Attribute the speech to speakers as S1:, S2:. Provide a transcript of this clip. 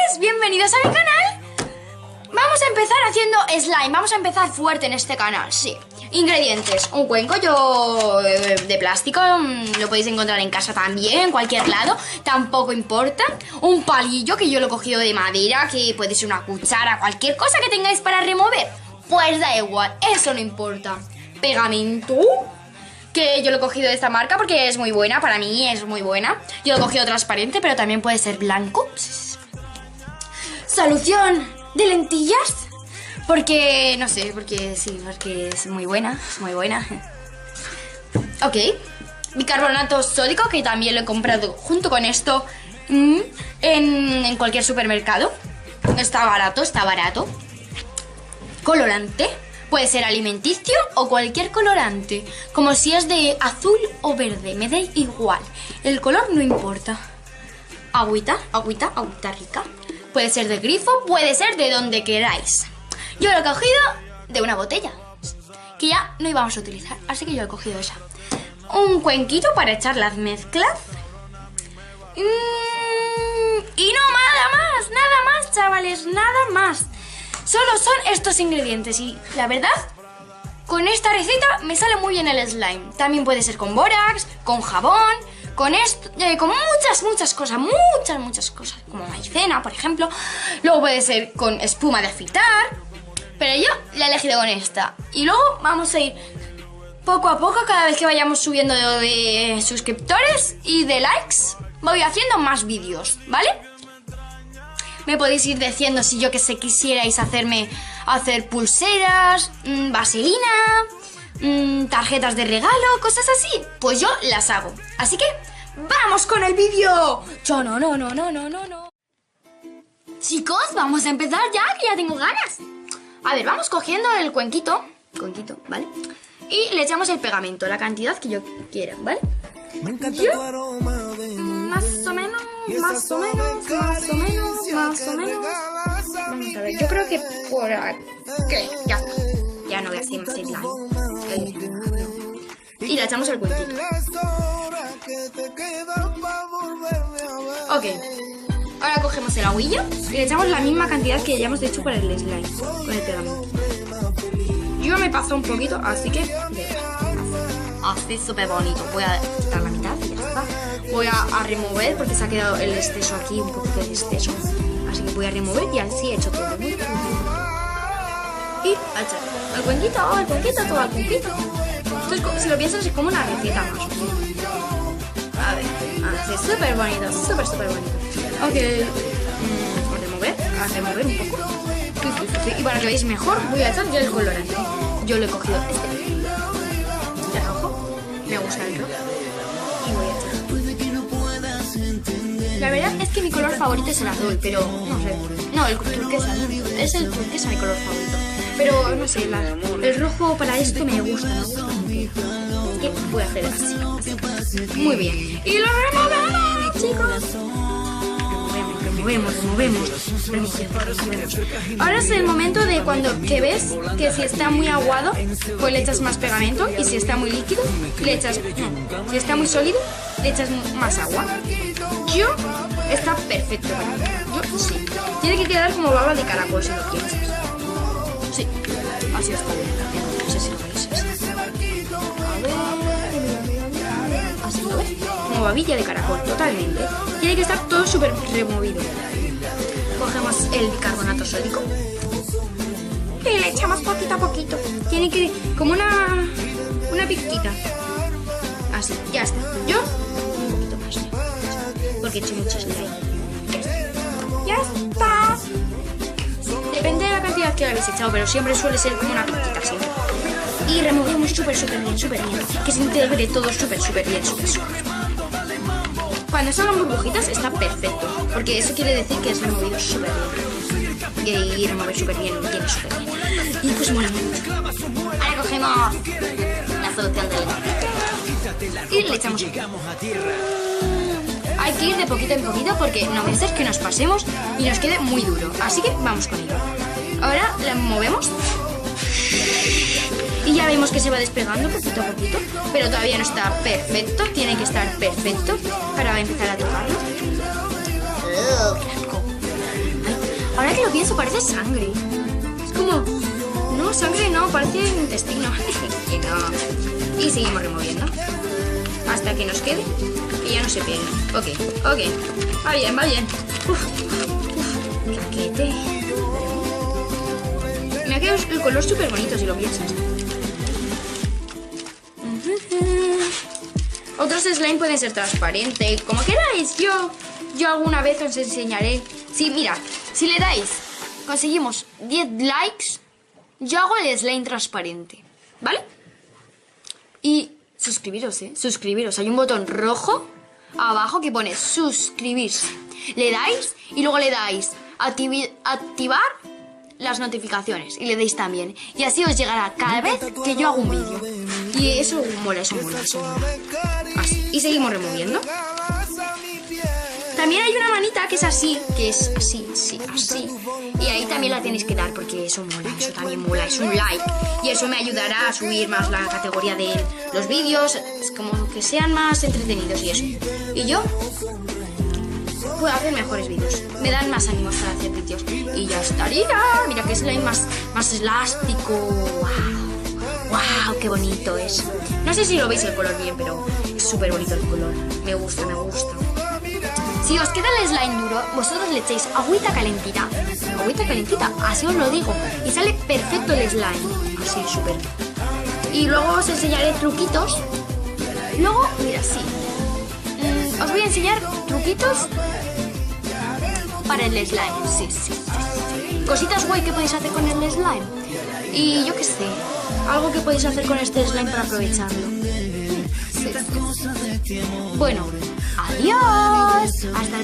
S1: chavales, bienvenidos a mi canal. Vamos a empezar haciendo slime. Vamos a empezar fuerte en este canal, sí. Ingredientes, un cuenco de plástico, lo podéis encontrar en casa también, en cualquier lado, tampoco importa. Un palillo que yo lo he cogido de madera, que puede ser una cuchara, cualquier cosa que tengáis para remover. Pues da igual, eso no importa. Pegamento, que yo lo he cogido de esta marca porque es muy buena, para mí es muy buena. Yo lo he cogido transparente, pero también puede ser blanco. Solución de lentillas, porque, no sé, porque sí, porque es muy buena, es muy buena. Ok, bicarbonato sódico, que también lo he comprado junto con esto en cualquier supermercado. Está barato, está barato. Colorante, puede ser alimenticio o cualquier colorante, como si es de azul o verde, me da igual, el color no importa. Agüita rica. Puede ser de grifo, puede ser de donde queráis. Yo lo he cogido de una botella que ya no íbamos a utilizar, así que yo he cogido esa. Un cuenquito para echar las mezclas. Y no, nada más, chavales, nada más. Solo son estos ingredientes y la verdad, con esta receta me sale muy bien el slime. También puede ser con bórax, con jabón, con esto, con muchas cosas, muchas cosas, como maicena, por ejemplo. Luego puede ser con espuma de afeitar, pero yo la he elegido con esta. Y luego vamos a ir poco a poco, cada vez que vayamos subiendo de suscriptores y de likes, voy haciendo más vídeos, ¿vale? Me podéis ir diciendo si yo que sé quisierais hacer pulseras, vaselina, tarjetas de regalo, cosas así. Pues yo las hago. Así que ¡vamos con el vídeo! No. Chicos, vamos a empezar ya, que ya tengo ganas. A ver, vamos cogiendo el cuenquito, ¿vale? Y le echamos el pegamento, la cantidad que yo quiera, ¿vale? Yo, más o menos. Vamos a ver, yo creo que por aquí. Ya está. Ya no voy a hacer más slime. Y le echamos el cuentito. Ok. Ahora cogemos el agüilla y le echamos la misma cantidad que ya hemos hecho para el slime, con el pegamento. Yo me paso un poquito, así que así súper bonito. Voy a quitar la mitad y ya está. Voy a remover porque se ha quedado el exceso aquí, un poquito de exceso. Así que voy a remover y así he hecho todo. Y a echar el cuenquito, todo el cuenquito. Esto es, si lo piensas, es como una receta más. A ver, así súper bonito, súper bonito. Ok, a remover un poco. Y para que veáis mejor, voy a echar yo el colorante. Yo lo he cogido de rojo. Me gusta el rojo. Y voy a echar. La verdad es que mi color favorito es el azul, pero no sé. No, el turquesa, ¿no? Es el turquesa mi color favorito. Pero no sé, el rojo para esto me gusta. Así que voy a hacer así. Muy bien. Y lo removemos, chicos. Removemos. Ahora es el momento de que ves que si está muy aguado, pues le echas más pegamento, y si está muy líquido, le echas... No, si está muy sólido, le echas más agua. Está perfecto. Yo sí. Tiene que quedar como baba de caracol si lo quieres. Sí, así está bien. No sé si lo veis. Así lo ves. Como babilla de caracol, totalmente. Tiene que estar todo súper removido. Cogemos el bicarbonato sódico y le echamos poquito a poquito. Tiene que... como una pizquita. Así, ya está. Yo un poquito más, porque he hecho mucho slime. Ya está. Depende de la cantidad que habéis echado, pero siempre suele ser como una pizquita así. Y removemos súper bien. Que se integre todo súper bien. Cuando salgan burbujitas está perfecto, porque eso quiere decir que es removido súper bien. Y remover súper bien, viene súper bien. Y pues mola mucho. Ahora cogemos la solución del y le echamos aquí. Hay que ir de poquito en poquito porque no va a ser que nos pasemos y nos quede muy duro. Así que vamos con ello. Ahora la movemos. Y ya vemos que se va despegando poquito a poquito, pero todavía no está perfecto, tiene que estar perfecto para empezar a tocarlo. ¡Qué asco! pienso, parece sangre. Es como... No, sangre no, parece intestino. Y no. Y seguimos removiendo. Hasta que nos quede. Que ya no se pegue. Ok. Va bien, va bien. Caquete. Me ha quedado el color súper bonito si lo piensas. Otros slime pueden ser transparentes, como queráis. Yo alguna vez os enseñaré. Sí, mira, si le dais, conseguimos 10 likes, yo hago el slime transparente, ¿vale? Y suscribiros, suscribiros. Hay un botón rojo abajo que pone suscribirse. Le dais y luego le dais activar las notificaciones y le deis también. Y así os llegará cada vez que yo hago un vídeo. Y eso mola, eso mola. Así. Y seguimos removiendo. También hay una manita que es así, que es así, sí, así. Y ahí también la tenéis que dar porque eso mola, eso también mola, es un like. Y eso me ayudará a subir más la categoría de los vídeos, es como que sean más entretenidos y eso. Y yo puedo hacer mejores vídeos, me dan más ánimos para hacer vídeos. Y ya estaría, mira que slime más elástico, wow, qué bonito es. No sé si lo veis el color bien, pero es súper bonito el color, me gusta. Si os queda el slime duro, vosotros le echéis agüita calentita, así os lo digo, y sale perfecto el slime, así súper. Y luego os enseñaré truquitos. Luego, mira, sí, os voy a enseñar truquitos para el slime, sí. Cositas guay que podéis hacer con el slime. Y yo qué sé, algo que podéis hacer con este slime para aprovecharlo. Sí. Bueno, adiós. Hasta